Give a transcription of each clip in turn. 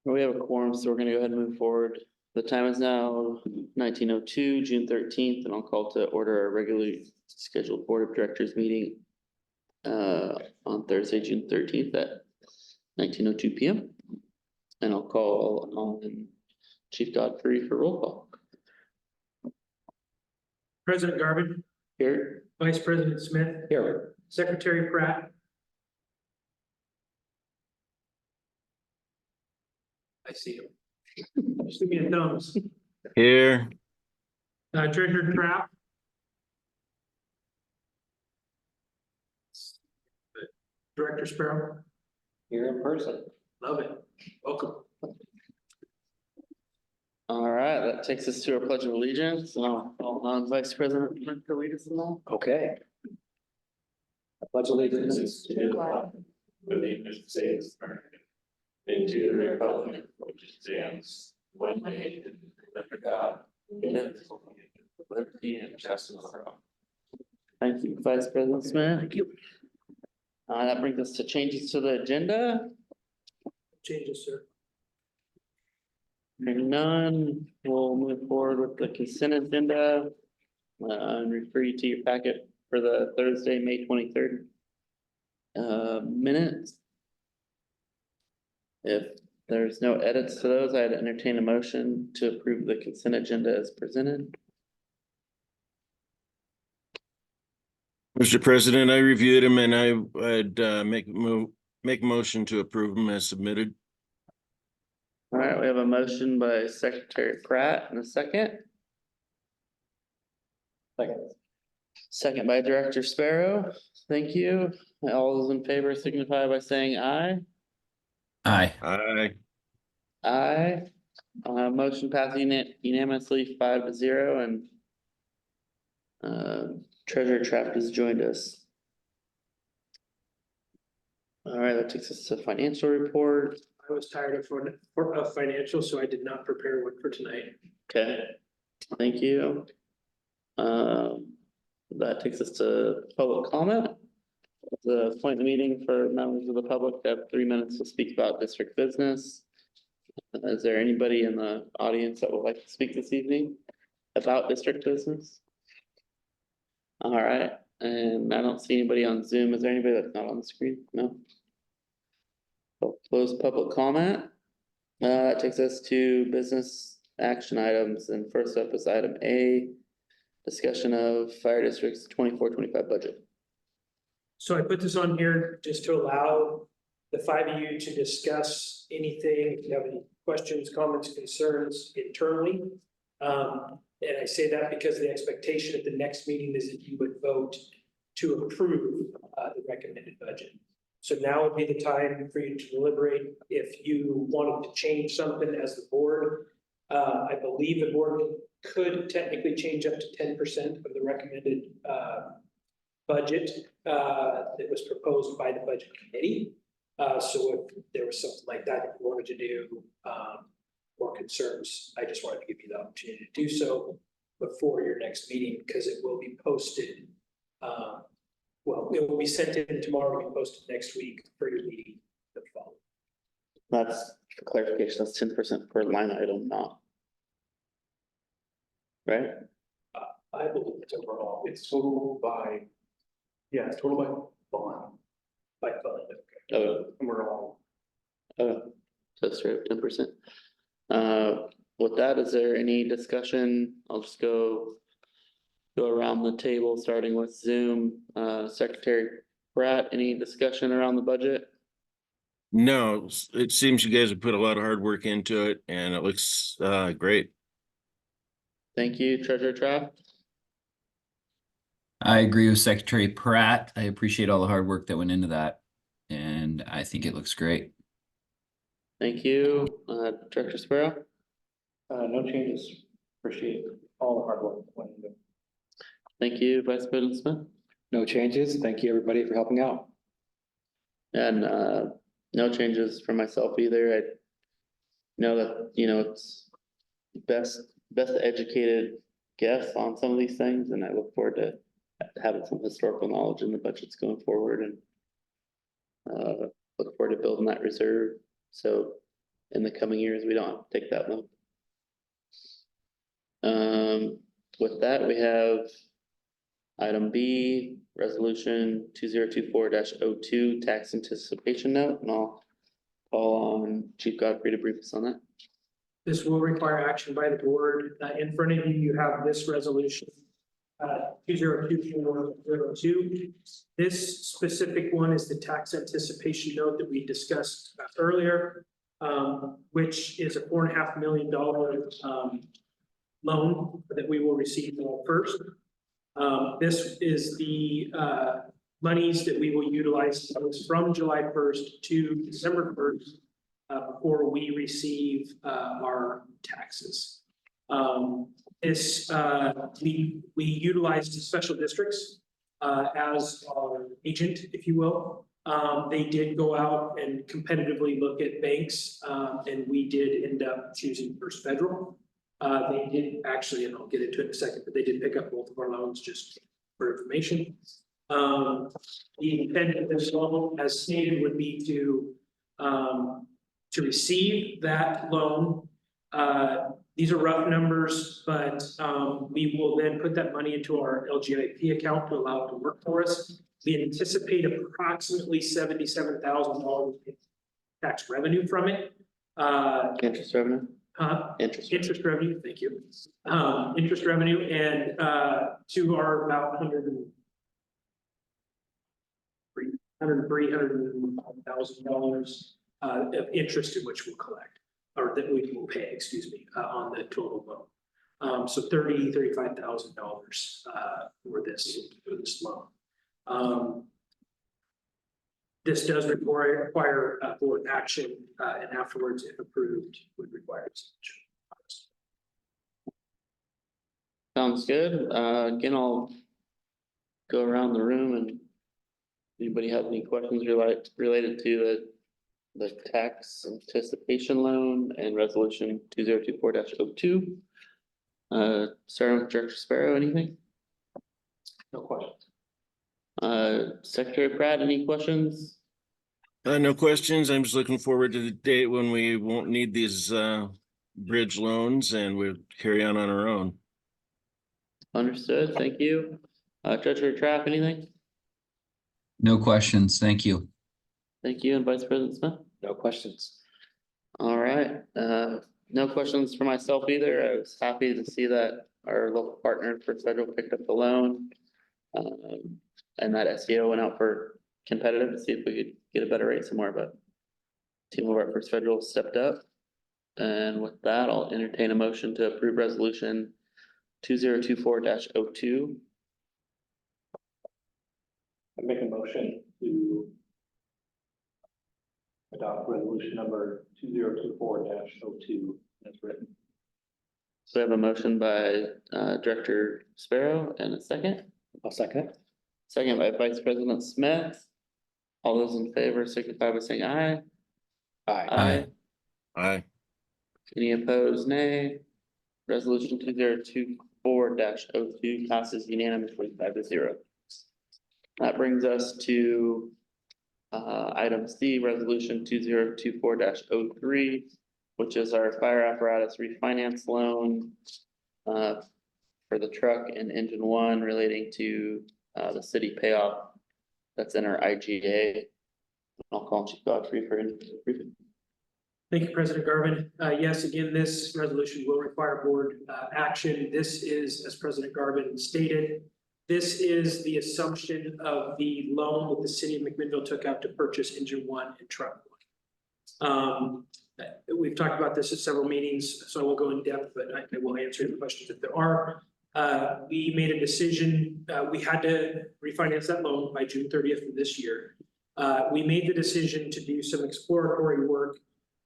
We have a quorum, so we're gonna go ahead and move forward. The time is now 19:02, June 13th, and I'll call to order our regularly scheduled Board of Directors meeting on Thursday, June 13th at 19:02 PM. And I'll call on Chief Godfrey for roll call. President Garvin, Here. Vice President Smith, Here. Secretary Pratt. I see him. Just give me a thumbs. Here. Treasurer Trapp. Director Sparrow. Here in person. Love it. Welcome. All right, that takes us to our pledge of allegiance, and I'll call on Vice President to lead us in that. Okay. I pledge allegiance to the flag of the United States of America, and to the republic which stands one nation under God, indivisible, with liberty and justice for all. Thank you, Vice President Smith. Thank you. That brings us to changes to the agenda. Changes, sir. Hearing none, we'll move forward with the consent agenda. And refer you to your packet for the Thursday, May 23rd. Minutes. If there's no edits to those, I'd entertain a motion to approve the consent agenda as presented. Mr. President, I reviewed them and I would make a motion to approve them as submitted. All right, we have a motion by Secretary Pratt and a second. Second by Director Sparrow. Thank you. All those in favor signify by saying aye. Aye. Aye. Aye. Motion passing it unanimously 5-0 and Treasurer Trapp has joined us. All right, that takes us to financial report. I was tired of financial, so I did not prepare one for tonight. Okay, thank you. That takes us to public comment. The point of the meeting for members of the public to have 3 minutes to speak about district business. Is there anybody in the audience that would like to speak this evening about district business? All right, and I don't see anybody on Zoom. Is there anybody that's not on the screen? No. We'll close public comment. That takes us to business action items, and first up is item A, discussion of fire district's 24-25 budget. So I put this on here just to allow the five of you to discuss anything, if you have any questions, comments, concerns internally. And I say that because the expectation at the next meeting is that you would vote to approve the recommended budget. So now would be the time for you to deliberate if you wanted to change something as the board. I believe the board could technically change up to 10% of the recommended budget that was proposed by the budget committee. So if there was something like that, if you wanted to do more concerns, I just wanted to give you the opportunity to do so before your next meeting, because it will be posted. Well, it will be sent in tomorrow and posted next week for your meeting the following. That's for clarification, that's 10% per line item, not. Right? I believe it's overall. It's total by, yeah, it's total by bond, By fund. Oh, and we're all. so it's straight up 10%. With that, is there any discussion? I'll just go around the table, starting with Zoom. Secretary Pratt, any discussion around the budget? No, it seems you guys have put a lot of hard work into it and it looks great. Thank you, Treasurer Trapp. I agree with Secretary Pratt. I appreciate all the hard work that went into that. And I think it looks great. Thank you, Director Sparrow. No changes. Appreciate all the hard work. Thank you, Vice President Smith. No changes. Thank you, everybody, for helping out. And no changes for myself either. I know that, it's best educated guess on some of these things, and I look forward to having some historical knowledge in the budgets going forward, and look forward to building that reserve. So in the coming years, we don't have to take that loan. With that, we have item B, resolution 2024-02, tax anticipation note, and I'll call on Chief Godfrey to brief us on that. This will require action by the board. In front of you, you have this resolution. 2024-02. This specific one is the tax anticipation note that we discussed earlier, which is a $4.5 million loan that we will receive first. This is the monies that we will utilize from July 1st to December 1st before we receive our taxes. We utilized special districts as our agent, if you will. They did go out and competitively look at banks, and we did end up choosing First Federal. They did actually, and I'll get into it in a second, but they did pick up both of our loans just for information. The intent of this loan, as stated, would be to receive that loan. These are rough numbers, but we will then put that money into our LGIP account to allow it to work for us. We anticipate approximately $77,000 in tax revenue from it. Interest revenue? Interest revenue, thank you. Interest revenue and to our about $103,000 of interest in which we'll collect, or that we will pay, excuse me, on the total loan. So $35,000 for this loan. This does require board action, and afterwards, if approved, would require extension. Sounds good. Again, I'll go around the room and anybody have any questions related to the tax anticipation loan and resolution 2024-02. Starting with Director Sparrow, anything? No questions. Secretary Pratt, any questions? No questions. I'm just looking forward to the date when we won't need these bridge loans and we'll carry on our own. Understood, thank you. Treasurer Trapp, anything? No questions. Thank you. Thank you, and Vice President Smith? No questions. All right, no questions for myself either. I was happy to see that our local partner for federal picked up the loan. And that SEO went out for competitive to see if we could get a better rate somewhere, but team over at First Federal stepped up. And with that, I'll entertain a motion to approve resolution 2024-02. I make a motion to adopt resolution number 2024-02 as written. So we have a motion by Director Sparrow and a second. I'll second it. Second by Vice President Smith. All those in favor signify by saying aye. Aye. Aye. Any opposed, nay. Resolution 2024-02 passes unanimously 5-0. That brings us to item C, resolution 2024-03, which is our fire apparatus refinance loan for the truck and engine one relating to the city payoff that's in our IGA. I'll call Chief Godfrey for any briefing. Thank you, President Garvin. Yes, again, this resolution will require board action. This is, as President Garvin stated, this is the assumption of the loan that the city of McMinnville took out to purchase engine one and truck one. We've talked about this at several meetings, so I won't go in depth, but I will answer the questions if there are. We made a decision, we had to refinance that loan by June 30th of this year. We made the decision to do some exploratory work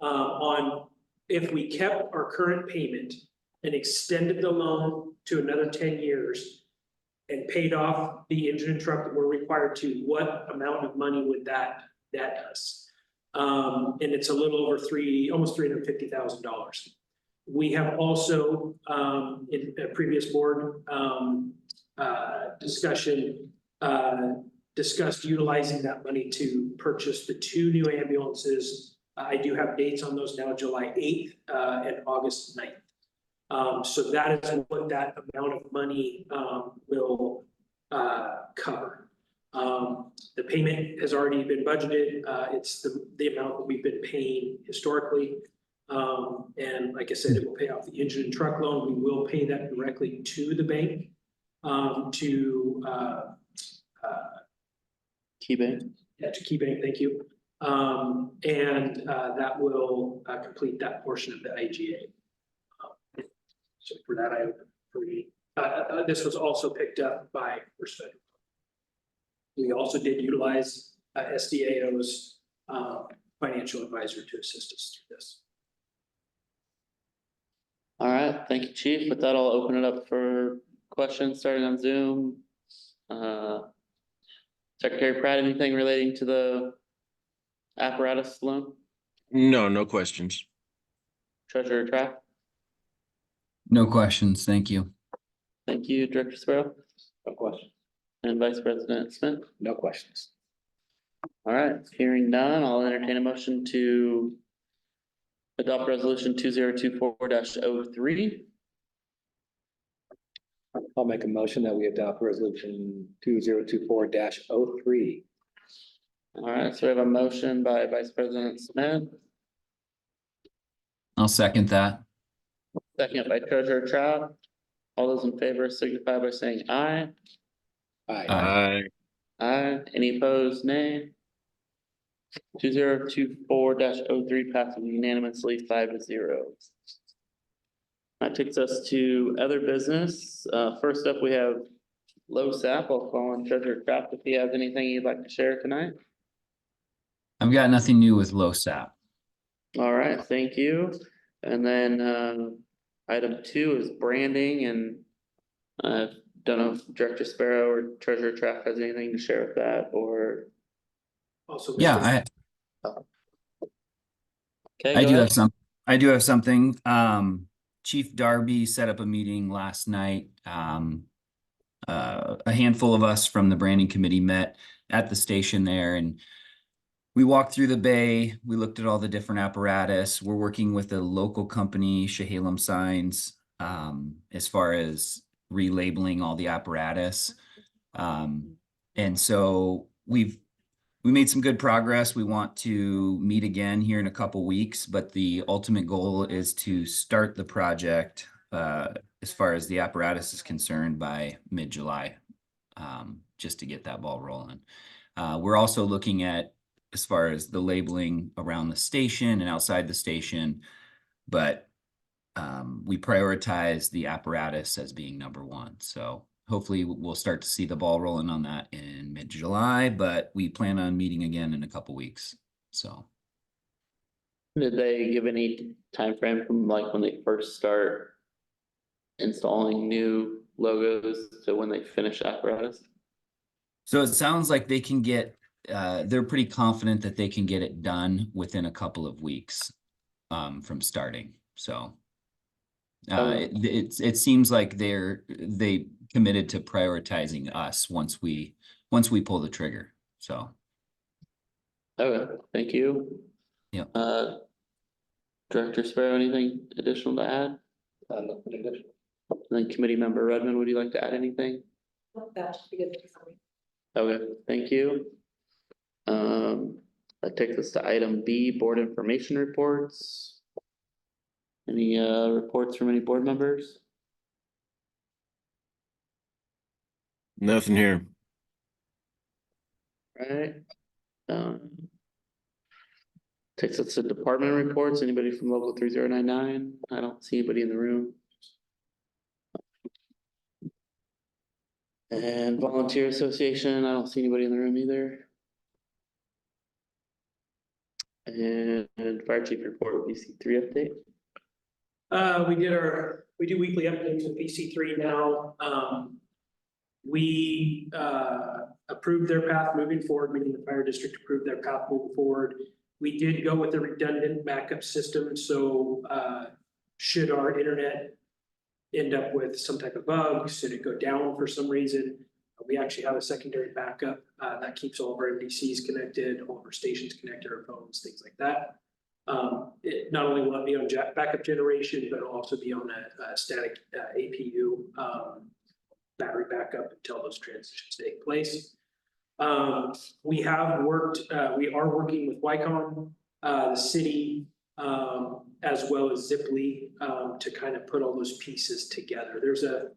on if we kept our current payment and extended the loan to another 10 years and paid off the engine and truck that we're required to, what amount of money would that net us? And it's a little over almost $350,000. We have also, in a previous board discussion, discussed utilizing that money to purchase the 2 new ambulances I do have dates on those now, July 8th and August 9th. So that is what that amount of money will cover. The payment has already been budgeted. It's the amount that we've been paying historically. And like I said, it will pay off the engine and truck loan. We will pay that directly to the bank, KeyBank. to KeyBank, thank you. And that will complete that portion of the IGA. So for that, this was also picked up by First Federal. We also did utilize SDAO's financial advisor to assist us through this. All right, thank you, Chief. With that, I'll open it up for questions starting on Zoom. Secretary Pratt, anything relating to the apparatus loan? No, no questions. Treasurer Trapp? No questions. Thank you. Thank you, Director Sparrow, No question. and Vice President Smith. No questions. All right, hearing none, I'll entertain a motion to adopt resolution 2024-03. I'll make a motion that we adopt resolution 2024-03. All right, so we have a motion by Vice President Smith, I'll second that. second by Treasurer Trapp. All those in favor signify by saying aye. Aye. Aye. Aye. Any opposed, nay? 2024-03 passes unanimously 5-0. That takes us to other business. First up, we have LoSAP. I'll call on Treasurer Kraft if he has anything he'd like to share tonight. I've got nothing new with LoSAP. All right, thank you. And then item 2 is branding, and I don't know if Director Sparrow or Treasurer Trapp has anything to share with that, or Also, Yeah, okay, I go do ahead. I do have something. Chief Darby set up a meeting last night. A handful of us from the branding committee met at the station there, and we walked through the bay. We looked at all the different apparatus. We're working with a local company, Chehalem Signs, as far as relabeling all the apparatus. And so we made some good progress. We want to meet again here in a couple weeks, but the ultimate goal is to start the project as far as the apparatus is concerned by mid-July, just to get that ball rolling. We're also looking at as far as the labeling around the station and outside the station, but we prioritize the apparatus as being number one. So hopefully we'll start to see the ball rolling on that in mid-July, but we plan on meeting again in a couple weeks. So Did they give any time frame from like when they first start installing new logos to when they finish apparatus? So it sounds like they can get, they're pretty confident that they can get it done within a couple of weeks from starting. So it seems like they committed to prioritizing us once we pull the trigger. So Okay, thank you. Yeah. Director Sparrow, anything additional to add? Nothing additional. And then Committee Member Redmond, would you like to add anything? That should be good for me. Okay, thank you. That takes us to item B, board information reports. Any reports from any board members? Nothing here. Right. Takes us to department reports. Anybody from local 3099? I don't see anybody in the room. And volunteer association, I don't see anybody in the room either. And fire chief report, VC3 update. We do weekly updates with PC3 now. We approved their path moving forward, meaning the fire district approved their path moving forward. We did go with a redundant backup system, so should our internet end up with some type of bug, should it go down for some reason, we actually have a secondary backup that keeps all of our MDCs connected, all of our stations connected, our phones, things like that. It not only will it be on backup generation, but it'll also be on a static APU battery backup until those transitions take place. We are working with Wycombe, the city, as well as Ziply, to kind of put all those pieces together. There's a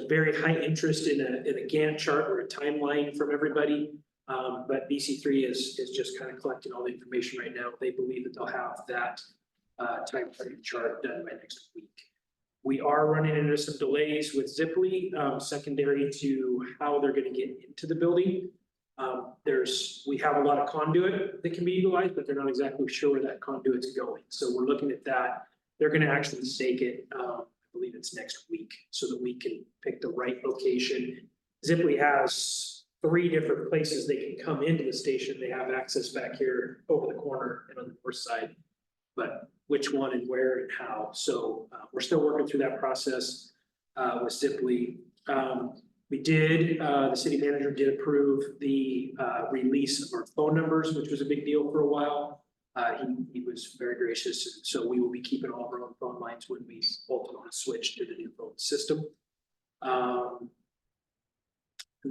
very high interest in a Gantt chart or a timeline from everybody. But BC3 is just kind of collecting all the information right now. They believe that they'll have that time frame chart done by next week. We are running into some delays with Ziply, secondary to how they're going to get into the building. We have a lot of conduit that can be utilized, but they're not exactly sure where that conduit's going. So we're looking at that. They're going to actually stake it, I believe it's next week, so that we can pick the right location. Ziply has 3 different places they can come into the station. They have access back here over the corner and on the north side, but which one and where and how. So we're still working through that process with Ziply. The city manager did approve the release of our phone numbers, which was a big deal for a while. He was very gracious. So we will be keeping all of our own phone lines when we ultimately switch to the new phone system. And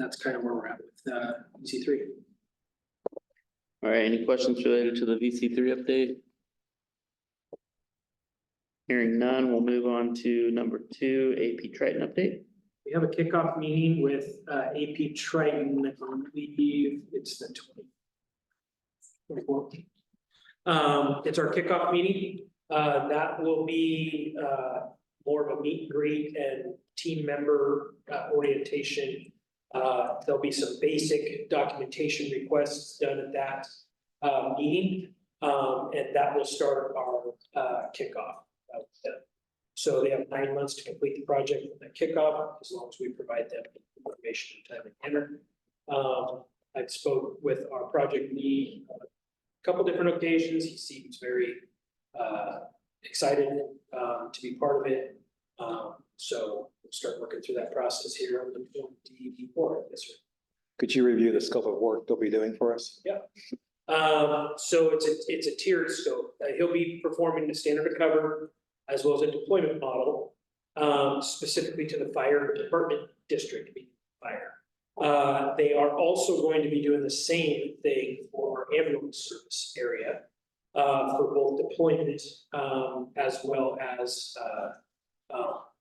that's kind of where we're at with VC3. All right, any questions related to the VC3 update? Hearing none, we'll move on to number 2, AP Triton update. We have a kickoff meeting with AP Triton. I believe it's the 24th. It's our kickoff meeting. That will be more of a meet and greet and team member orientation. There'll be some basic documentation requests done at that meeting, and that will start our kickoff. So they have 9 months to complete the project from the kickoff, as long as we provide them information in time and manner. I spoke with our project lead a couple different occasions. He seems very excited to be part of it. So we'll start working through that process here on the 24th. Yes, sir. Could you review the scope of work they'll be doing for us? Yeah. So it's a tiered scope. He'll be performing the standard of cover as well as a deployment model, specifically to the fire department district fire. They are also going to be doing the same thing for our ambulance service area for both deployment as well as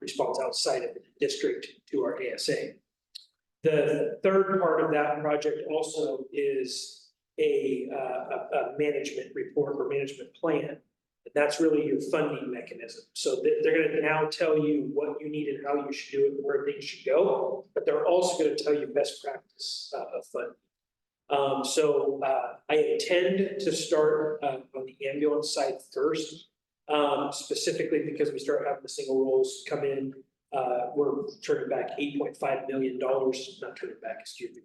response outside of the district to our ASA. The third part of that project also is a management report or management plan. And that's really your funding mechanism. So they're going to now tell you what you need and how you should do it and where things should go, but they're also going to tell you best practice of funding. So I intend to start on the ambulance side first, specifically because we start having the single rolls come in. We're turning back $8.5 million, not turning back, excuse me,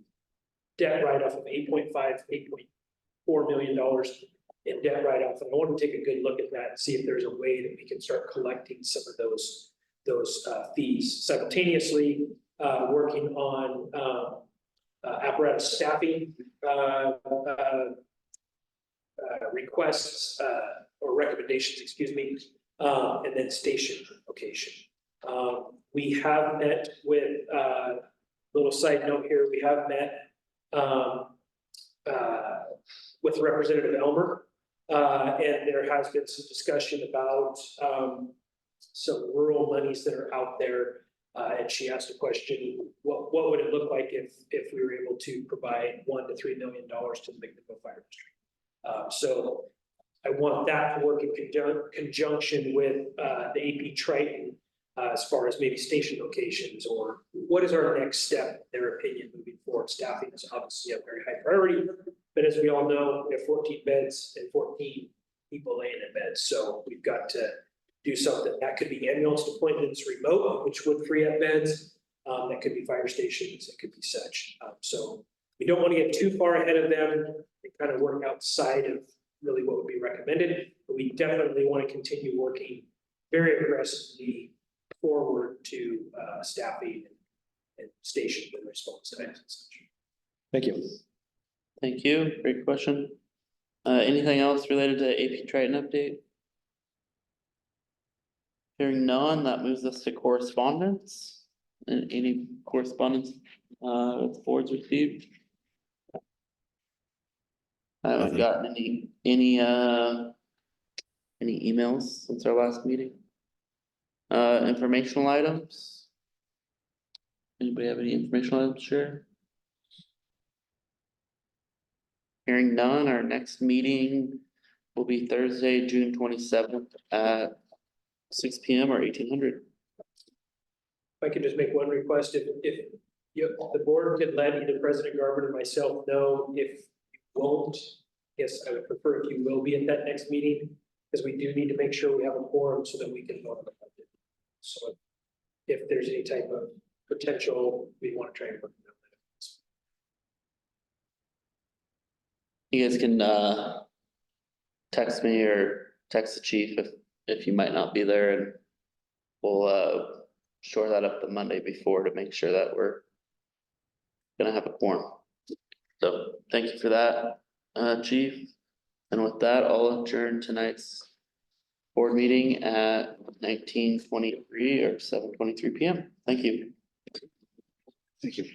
debt write-off of $8.4 million in debt write-off. And I want to take a good look at that and see if there's a way that we can start collecting some of those fees. Simultaneously, working on apparatus staffing requests or recommendations, excuse me, and then station location. We have met with, little side note here, we have met with Representative Elmer, and there has been some discussion about some rural monies that are out there. And she asked a question, what would it look like if we were able to provide $1 to $3 million to the McMinnville Fire District? So I want that to work in conjunction with the AP Triton as far as maybe station locations, or what is our next step, in their opinion, moving forward. Staffing is obviously a very high priority, but as we all know, we have 14 beds and 14 people laying in beds. So we've got to do something. That could be ambulance deployments remote, which would free up beds. That could be fire stations. It could be such. So we don't want to get too far ahead of them and kind of work outside of really what would be recommended. But we definitely want to continue working very aggressively forward to staffing and station and response times and such. Thank you. Thank you. Great question. Anything else related to AP Triton update? Hearing none, that moves us to correspondence. And any correspondence, the board's received? I haven't gotten any emails since our last meeting. Informational items? Anybody have any informational items to share? Hearing none, our next meeting will be Thursday, June 27th at 6 P.M. or 1800. If I could just make one request, if the board could let either President Garber or myself know if you won't. Yes, I would prefer if you will be at that next meeting, because we do need to make sure we have a quorum so that we can vote on the budget. So if there's any type of potential, we want to try and work it out. You guys can text me or text the chief if you might not be there, and we'll shore that up the Monday before to make sure that we're gonna have a quorum. So thank you for that, chief. And with that, I'll adjourn tonight's board meeting at 19:23 or 7:23 PM. Thank you. Thank you.